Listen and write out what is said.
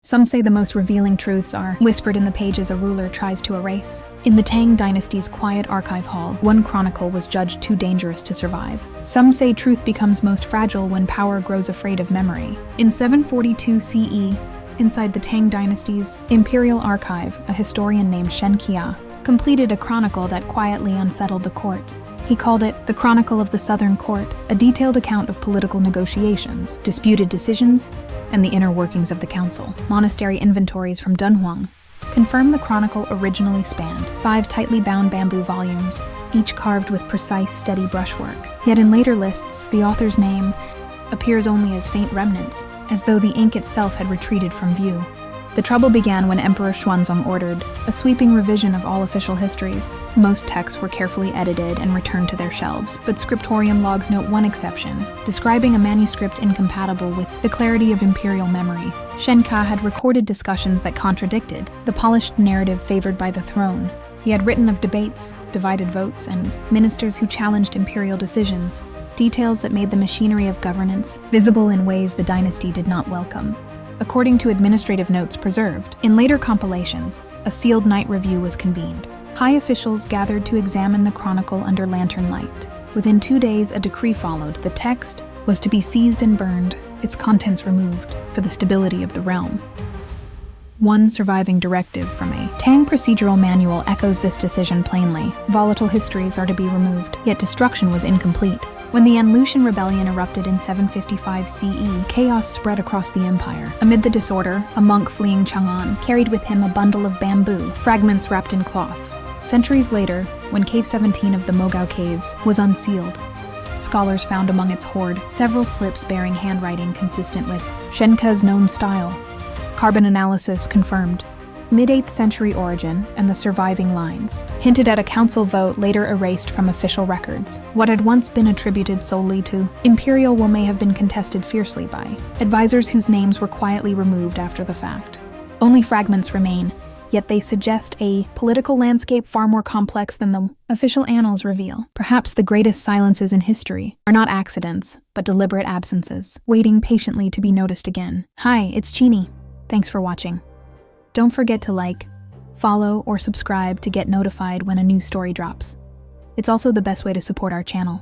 Some say the most revealing truths are whispered in the pages a ruler tries to erase. In the Tang Dynasty's quiet archive hall, one chronicle was judged too dangerous to survive. Some say truth becomes most fragile when power grows afraid of memory. In 742 CE, inside the Tang Dynasty's imperial archive, a historian named Shen Qia completed a chronicle that quietly unsettled the court. He called it the Chronicle of the Southern Court, a detailed account of political negotiations, disputed decisions, and the inner workings of the council. Monastery inventories from Dunhuang confirm the chronicle originally spanned 5 tightly bound bamboo volumes, each carved with precise, steady brushwork. Yet in later lists, the author's name appears only as faint remnants, as though the ink itself had retreated from view. The trouble began when Emperor Xuanzong ordered a sweeping revision of all official histories. Most texts were carefully edited and returned to their shelves, but scriptorium logs note one exception, describing a manuscript incompatible with the clarity of imperial memory. Shen Ka had recorded discussions that contradicted the polished narrative favored by the throne. He had written of debates, divided votes, and ministers who challenged imperial decisions, details that made the machinery of governance visible in ways the dynasty did not welcome. According to administrative notes preserved, in later compilations, a sealed night review was convened. High officials gathered to examine the chronicle under lantern light. Within 2 days, a decree followed. The text was to be seized and burned, its contents removed, for the stability of the realm. One surviving directive from a Tang procedural manual echoes this decision plainly. Volatile histories are to be removed, yet destruction was incomplete. When the Anlushan rebellion erupted in 755 CE, chaos spread across the empire. Amid the disorder, a monk fleeing Chang'an carried with him a bundle of bamboo, fragments wrapped in cloth. Centuries later, when Cave 17 of the Mogao Caves was unsealed, scholars found among its hoard several slips bearing handwriting consistent with Shen Ke's known style. Carbon analysis confirmed mid-8th century origin, and the surviving lines hinted at a council vote later erased from official records. What had once been attributed solely to imperial may have been contested fiercely by advisors whose names were quietly removed after the fact. Only fragments remain, yet they suggest a political landscape far more complex than the official annals reveal. Perhaps the greatest silences in history are not accidents, but deliberate absences, waiting patiently to be noticed again. Hi, it's Chini. Thanks for watching. Don't forget to like, follow, or subscribe to get notified when a new story drops. It's also the best way to support our channel.